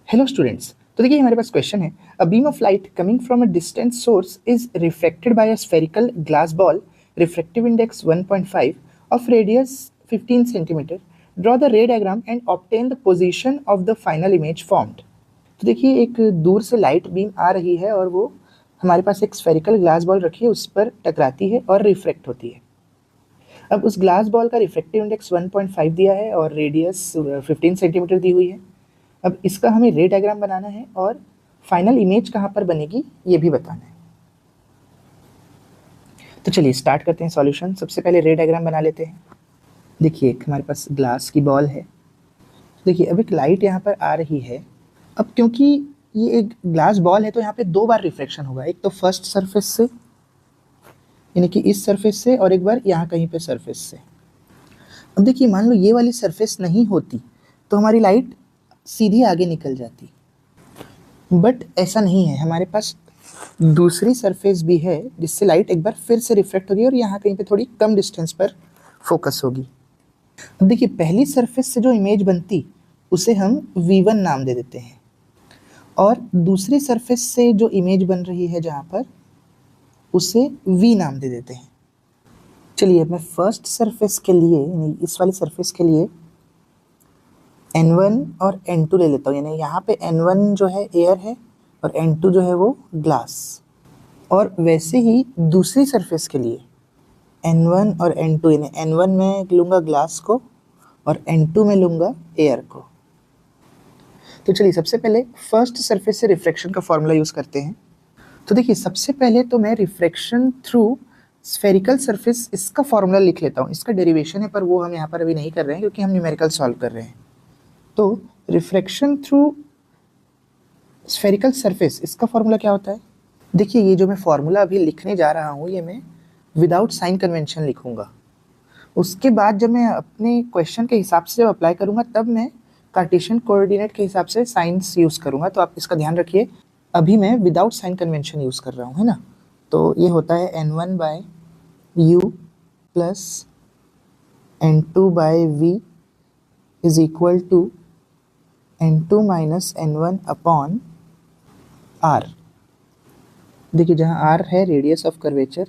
Hello students. तो देखिए हमारे पास क्वेश्चन है, a beam of light coming from a distant source is reflected by a spherical glass ball, refractive index 1.5 of radius 15 centimetre. Draw the रे diagram and obtain the position of the final image formed. तो देखिए एक दूर से light beam आ रही है और वो हमारे पास एक स्फेरिकल ग्लास बॉल रखी है, उस पर टकराती है और रिफ्लेक्ट होती है। अब उस ग्लास बॉल का रिफ्रैक्टिव इंडेक्स 1.5 दिया है और रेडियस 15 सेंटीमीटर दी हुई है। अब इसका हमें रे डायग्राम बनाना है और फाइनल इमेज कहाँ पर बनेगी ये भी बताना है। तो चलिए स्टार्ट करते हैं सॉल्यूशन। सबसे पहले रे डायग्राम बना लेते हैं। देखिए एक हमारे पास ग्लास की बॉल है। देखिए अब एक लाइट यहाँ पर आ रही है। अब क्योंकि ये एक ग्लास बॉल है तो यहाँ पे दो बार रिफ्लेक्शन होगा, एक तो फर्स्ट सरफेस से यानी कि इस सरफेस से और एक बार यहाँ कहीं पे सरफेस से। अब देखिए मान लो ये वाली सरफेस नहीं होती तो हमारी लाइट सीधी आगे निकल जाती, बट ऐसा नहीं है, हमारे पास दूसरी सरफेस भी है जिससे लाइट एक बार फिर से रिफ्लेक्ट होगी और यहाँ कहीं पे थोड़ी कम डिस्टेंस पर फोकस होगी। अब देखिए पहली सरफेस से जो इमेज बनती उसे हम V1 नाम दे देते हैं और दूसरी सरफेस से जो इमेज बन रही है जहाँ पर उसे V नाम दे देते हैं। चलिए मैं फर्स्ट सरफेस के लिए यानी इस वाली सरफेस के लिए N1 और N2 ले लेता हूँ, यानी यहाँ पे N1 जो है एयर है और N2 जो है वो ग्लास। और वैसे ही दूसरी सरफेस के लिए N1 और N2 यानी N1 में लूँगा ग्लास को और N2 में लूँगा एयर को। तो चलिए सबसे पहले फर्स्ट सरफेस से रिफ्रैक्शन का फॉर्मूला यूज़ करते हैं। तो देखिए सबसे पहले तो मैं रिफ्रैक्शन थ्रू स्फेरिकल सरफेस इसका फॉर्मूला लिख लेता हूँ। इसका डेरिवेशन है पर वो हम यहाँ पर अभी नहीं कर रहे हैं क्योंकि हम न्यूमेरिकल सॉल्व कर रहे हैं। तो रिफ्रैक्शन थ्रू स्फेरिकल सरफेस इसका फॉर्मूला क्या होता है? देखिए ये जो मैं फॉर्मूला अभी लिखने जा रहा हूँ ये मैं विदाउट साइन कन्वेंशन लिखूंगा। उसके बाद जब मैं अपने क्वेश्चन के हिसाब से जब अप्लाई करूंगा तब मैं कार्टेशियन कोऑर्डिनेट के हिसाब से साइंस यूज़ करूंगा। तो आप इसका ध्यान रखिए, अभी मैं विदाउट साइन कन्वेंशन यूज़ कर रहा हूँ, है ना। तो ये होता है N1 by U plus N2 by V is equal to N2 minus N1 upon R। देखिए जहाँ R है रेडियस ऑफ कर्वेचर।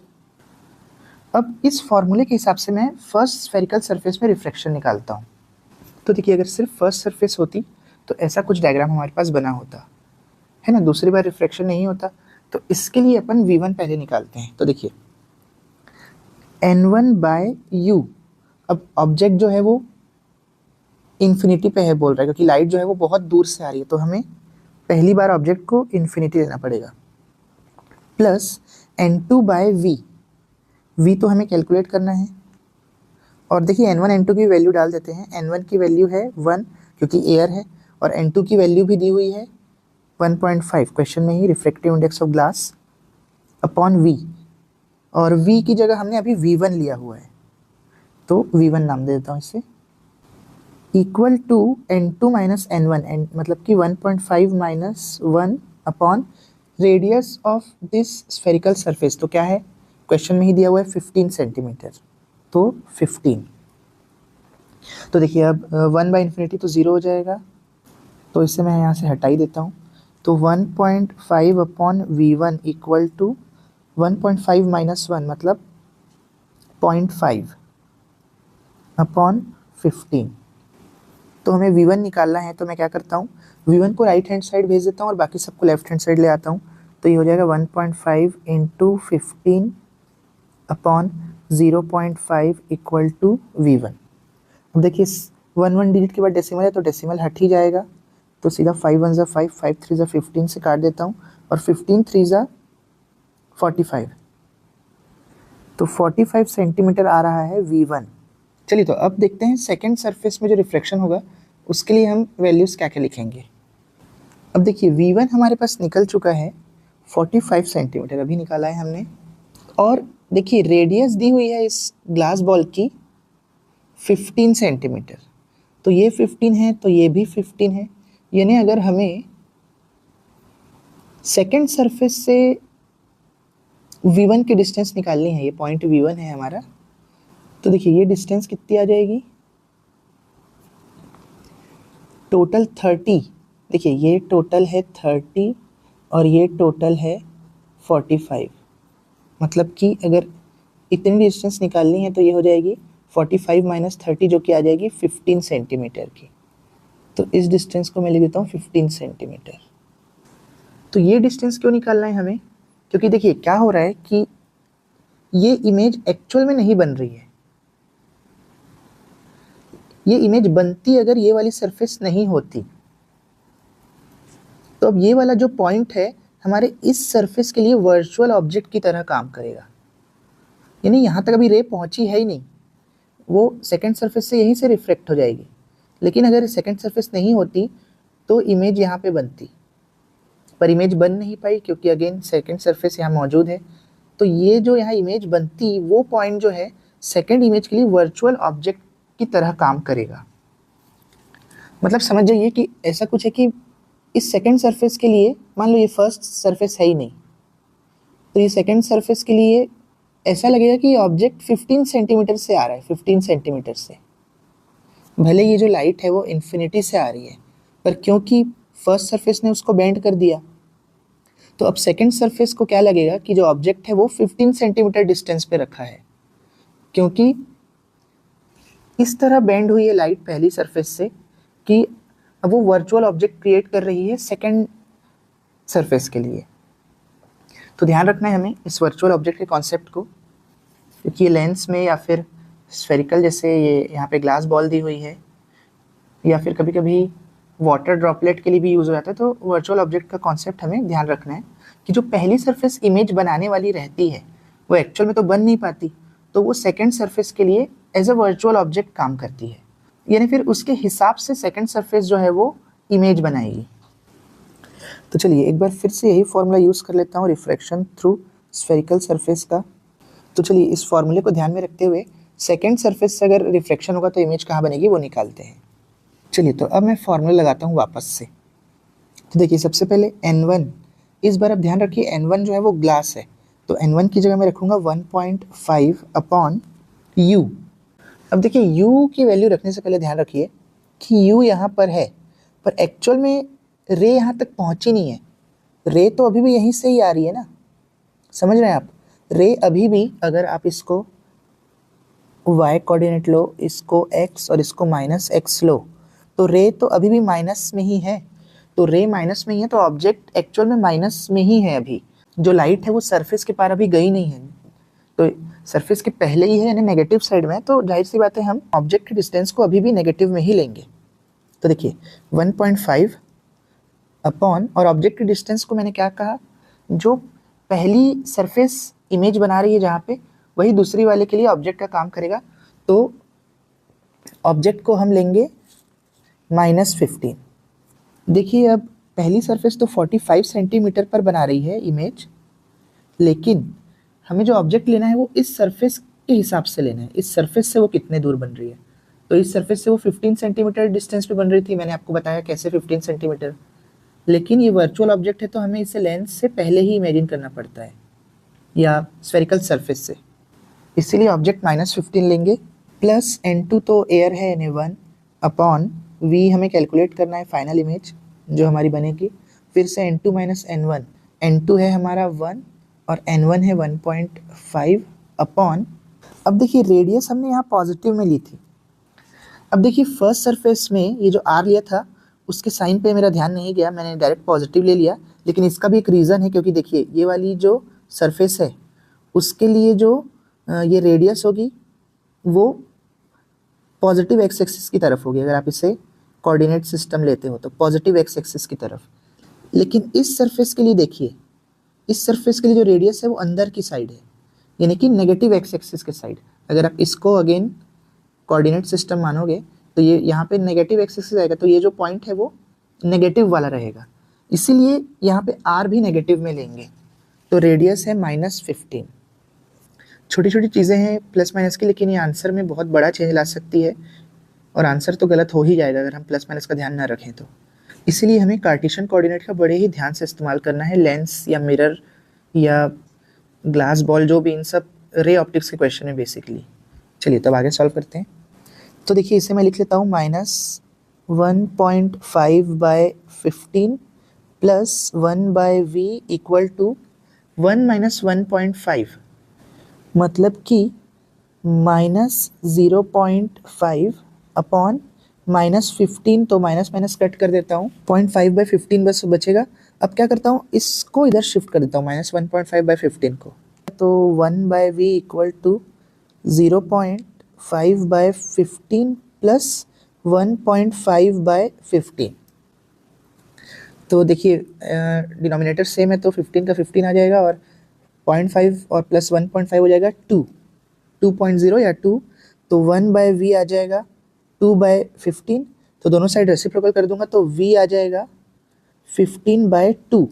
अब इस फॉर्मूले के हिसाब से मैं फर्स्ट स्फेरिकल सरफेस में रिफ्रैक्शन निकालता हूँ। तो देखिए अगर सिर्फ फर्स्ट सरफेस होती तो ऐसा कुछ डायग्राम हमारे पास बना होता, है ना। दूसरी बार रिफ्रैक्शन नहीं होता तो इसके लिए अपन V1 पहले निकालते हैं। तो देखिए N1 बाय U, अब ऑब्जेक्ट जो है वो इन्फिनिटी पे है बोल रहा है क्योंकि लाइट जो है वो बहुत दूर से आ रही है, तो हमें पहली बार ऑब्जेक्ट को इन्फिनिटी देना पड़ेगा, प्लस N2 बाय V तो हमें कैलकुलेट करना है। और देखिए N1 N2 की वैल्यू डाल देते हैं। N1 की वैल्यू है 1 क्योंकि एयर है और N2 की वैल्यू भी दी हुई है 1.5 क्वेश्चन में ही, refractive index of glass upon V। और V की जगह हमने अभी V1 लिया हुआ है तो V1 नाम दे देता हूँ इसे, equal to N2 minus N1 मतलब कि 1.5 minus 1 upon radius of this spherical surface. तो क्या है क्वेश्चन में ही दिया हुआ है 15 सेंटीमीटर, तो 15। तो देखिए अब 1 बाई इन्फिनिटी तो 0 हो जाएगा, तो इसे मैं यहाँ से हटा ही देता हूँ। तो 1.5 upon V1 equal to 1.5 minus 1 मतलब 0.5 अपॉन 15। तो हमें V1 निकालना है तो मैं क्या करता हूँ, V1 को राइट हैंड साइड भेज देता हूँ और बाकी सबको लेफ्ट हैंड साइड ले आता हूँ। तो ये हो जाएगा 1.5 into 15 upon 0.5 equal to V1। अब देखिए 1 डिजिट के बाद डेसिमल है तो डेसिमल हट ही जाएगा, तो सीधा 5 1 ज़ा 5, 5 3 ज़ा 15 से काट देता हूँ और 15 3 ज़ा 45, तो 45 सेंटीमीटर आ रहा है V1। चलिए तो अब देखते हैं सेकेंड सरफेस में जो रिफ्लेक्शन होगा उसके लिए हम वैल्यूज़ क्या क्या लिखेंगे। अब देखिए V1 हमारे पास निकल चुका है 45 सेंटीमीटर, अभी निकाला है हमने। और देखिए रेडियस दी हुई है इस ग्लास बॉल की 15 सेंटीमीटर, तो ये 15 है तो ये भी 15 है, यानी अगर हमें सेकेंड सरफेस से V1 की डिस्टेंस निकालनी है, ये पॉइंट V1 है हमारा, तो देखिए ये डिस्टेंस कितनी आ जाएगी, टोटल 30 देखिए ये टोटल है 30 और ये टोटल है 45। मतलब कि अगर इतनी डिस्टेंस निकालनी है तो ये हो जाएगी 45 माइनस 30 जो कि आ जाएगी 15 सेंटीमीटर की। तो इस डिस्टेंस को मैं लिख देता हूँ 15 सेंटीमीटर। तो ये डिस्टेंस क्यों निकालना है हमें? क्योंकि देखिए क्या हो रहा है कि ये इमेज एक्चुअल में नहीं बन रही है। ये इमेज बनती अगर ये वाली सरफेस नहीं होती। तो अब ये वाला जो पॉइंट है हमारे इस सरफेस के लिए वर्चुअल ऑब्जेक्ट की तरह काम करेगा। यानी यहाँ तक अभी रे पहुँची है ही नहीं, वो सेकंड सरफेस से यहीं से रिफ्लेक्ट हो जाएगी। लेकिन अगर सेकंड सरफेस नहीं होती तो इमेज यहाँ पे बनती, पर इमेज बन नहीं पाई क्योंकि अगेन सेकंड सरफेस यहाँ मौजूद है। तो ये जो यहाँ इमेज बनती वो पॉइंट जो है सेकंड इमेज के लिए वर्चुअल ऑब्जेक्ट की तरह काम करेगा। मतलब समझ जाइए कि ऐसा कुछ है कि इस सेकंड सरफेस के लिए मान लो ये फर्स्ट सरफेस है ही नहीं, तो ये सेकंड सरफेस के लिए ऐसा लगेगा कि ये ऑब्जेक्ट 15 सेंटीमीटर से आ रहा है, 15 सेंटीमीटर से। भले ये जो लाइट है वो इन्फिनिटी से आ रही है, पर क्योंकि फर्स्ट सरफेस ने उसको बेंड कर दिया तो अब सेकंड सरफेस को क्या लगेगा कि जो ऑब्जेक्ट है वो 15 सेंटीमीटर डिस्टेंस पे रखा है, क्योंकि इस तरह बेंड हुई है लाइट पहली सरफेस से कि अब वो वर्चुअल ऑब्जेक्ट क्रिएट कर रही है सेकंड सरफेस के लिए। तो ध्यान रखना है हमें इस वर्चुअल ऑब्जेक्ट के कॉन्सेप्ट को, क्योंकि ये लेंस में या फिर स्फेरिकल जैसे ये यहाँ पे ग्लास बॉल दी हुई है, या फिर कभी कभी वाटर ड्रॉपलेट के लिए भी यूज़ हो जाता है। तो वर्चुअल ऑब्जेक्ट का कॉन्सेप्ट हमें ध्यान रखना है कि जो पहली सरफेस इमेज बनाने वाली रहती है वो एक्चुअल में तो बन नहीं पाती, तो वो सेकंड सरफेस के लिए एज अ वर्चुअल ऑब्जेक्ट काम करती है। यानी फिर उसके हिसाब से सेकंड सरफेस जो है वो इमेज बनाएगी। तो चलिए एक बार फिर से यही फॉर्मूला यूज़ कर लेता हूँ रिफ्रैक्शन थ्रू स्फेरिकल सरफेस का। तो चलिए इस फॉर्मूले को ध्यान में रखते हुए सेकंड सरफेस से अगर रिफ्लेक्शन होगा तो इमेज कहाँ बनेगी वो निकालते हैं। चलिए तो अब मैं फॉर्मूला लगाता हूँ वापस से। तो देखिए सबसे पहले n1, इस बार अब ध्यान रखिए n1 जो है वो ग्लास है, तो n1 की जगह मैं रखूँगा 1.5 अपॉन u। अब देखिए u की वैल्यू रखने से पहले ध्यान रखिए कि u यहाँ पर है, पर एक्चुअल में रे यहाँ तक पहुँची नहीं है। रे तो अभी भी यहीं से ही आ रही है ना, समझ रहे हैं आप? रे अभी भी अगर आप इसको y कोऑर्डिनेट लो, इसको x और इसको -x लो, तो रे तो अभी भी माइनस में ही है। तो रे माइनस में ही है तो ऑब्जेक्ट एक्चुअल में माइनस में ही है। अभी जो लाइट है वो सरफेस के पार अभी गई नहीं है, तो सरफेस के पहले ही है यानी नेगेटिव साइड में है। तो जाहिर सी बात है हम ऑब्जेक्ट के डिस्टेंस को अभी भी नेगेटिव में ही लेंगे। तो देखिए 1.5 अपॉन, और ऑब्जेक्ट के डिस्टेंस को मैंने क्या कहा, जो पहली सरफेस इमेज बना रही है जहाँ पे, वही दूसरी वाले के लिए ऑब्जेक्ट का काम करेगा। तो ऑब्जेक्ट को हम लेंगे -15। देखिए अब पहली सरफेस तो 45 सेंटीमीटर पर बना रही है इमेज, लेकिन हमें जो ऑब्जेक्ट लेना है वो इस सरफेस के हिसाब से लेना है। इस सरफेस से वो कितने दूर बन रही है, तो इस सरफेस से वो 15 सेंटीमीटर डिस्टेंस पे बन रही थी। मैंने आपको बताया कैसे 15 सेंटीमीटर, लेकिन ये वर्चुअल ऑब्जेक्ट है तो हमें इसे लेंस से पहले ही इमेजिन करना पड़ता है, या स्फेरिकल सरफेस से। इसीलिए ऑब्जेक्ट -15 लेंगे, प्लस n2 तो एयर है यानी 1 अपॉन v हमें कैलकुलेट करना है फाइनल इमेज जो हमारी बनेगी। फिर से n2 माइनस n1, n2 है हमारा 1 और n1 है 1.5 अपॉन, अब देखिए रेडियस हमने यहाँ पॉजिटिव में ली थी। अब देखिए फर्स्ट सरफेस में ये जो r लिया था उसके साइन पे मेरा ध्यान नहीं गया, मैंने डायरेक्ट पॉजिटिव ले लिया। लेकिन इसका भी एक रीज़न है, क्योंकि देखिए ये वाली जो सरफेस है उसके लिए जो ये रेडियस होगी वो पॉजिटिव एक्स एक्सिस की तरफ होगी, अगर आप इसे कोऑर्डिनेट सिस्टम लेते हो तो पॉजिटिव एक्स एक्सिस की तरफ। लेकिन इस सरफेस के लिए देखिए, इस सरफेस के लिए जो रेडियस है वो अंदर की साइड है, यानी कि नेगेटिव एक्स एक्सिस के साइड। अगर आप इसको अगेन कोऑर्डिनेट सिस्टम मानोगे तो ये यहाँ पे नेगेटिव एक्स एक्सिस आएगा, तो ये जो पॉइंट है वो नेगेटिव वाला रहेगा, इसीलिए यहाँ पे आर भी नेगेटिव में लेंगे। तो रेडियस है -15। छोटी छोटी चीज़ें हैं प्लस माइनस की, लेकिन ये आंसर में बहुत बड़ा चेंज ला सकती है, और आंसर तो गलत हो ही जाएगा अगर हम प्लस माइनस का ध्यान ना रखें तो। इसीलिए हमें कार्टेशियन कोऑर्डिनेट का बड़े ही ध्यान से इस्तेमाल करना है लेंस या मिरर या ग्लास बॉल, जो भी इन सब रे ऑप्टिक्स के क्वेश्चन है बेसिकली। चलिए तब आगे सॉल्व करते हैं। तो देखिए इसे मैं लिख लेता हूँ 1.5 by 15 plus 1 by v equal to 1 minus 1.5, मतलब कि माइनस 0.5 अपॉन माइनस 15, तो माइनस माइनस कट कर देता हूँ, 0.5 बाई 15 बस बचेगा। अब क्या करता हूँ, इसको इधर शिफ्ट कर देता हूँ, माइनस 1.5 बाई 15 को, तो 1 by V equal to 0.5 by 15 plus 1.5 by 15। तो देखिए डिनोमिनेटर सेम है तो 15 का 15 आ जाएगा और 0.5 और प्लस 1.5 हो जाएगा 2.0 या 2, तो 1 बाय वी आ जाएगा 2 बाय 15, तो दोनों साइड रेसिप्रोकल कर दूंगा तो v आ जाएगा 15 बाय 2,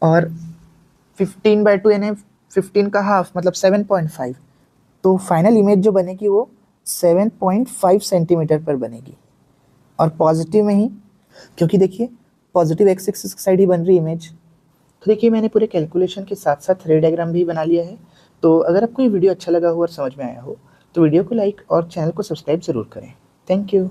और 15 बाय 2 यानी 15 का हाफ मतलब 7.5, तो फाइनल इमेज जो बनेगी वो 7.5 सेंटीमीटर पर बनेगी। और पॉजिटिव में ही, क्योंकि देखिए पॉजिटिव एक्स एक्सिस की साइड ही बन रही इमेज। तो देखिए मैंने पूरे कैलकुलेशन के साथ साथ रे डायग्राम भी बना लिया है। तो अगर आपको ये वीडियो अच्छा लगा हो और समझ में आया हो तो वीडियो को लाइक और चैनल को सब्सक्राइब ज़रूर करें। Thank you.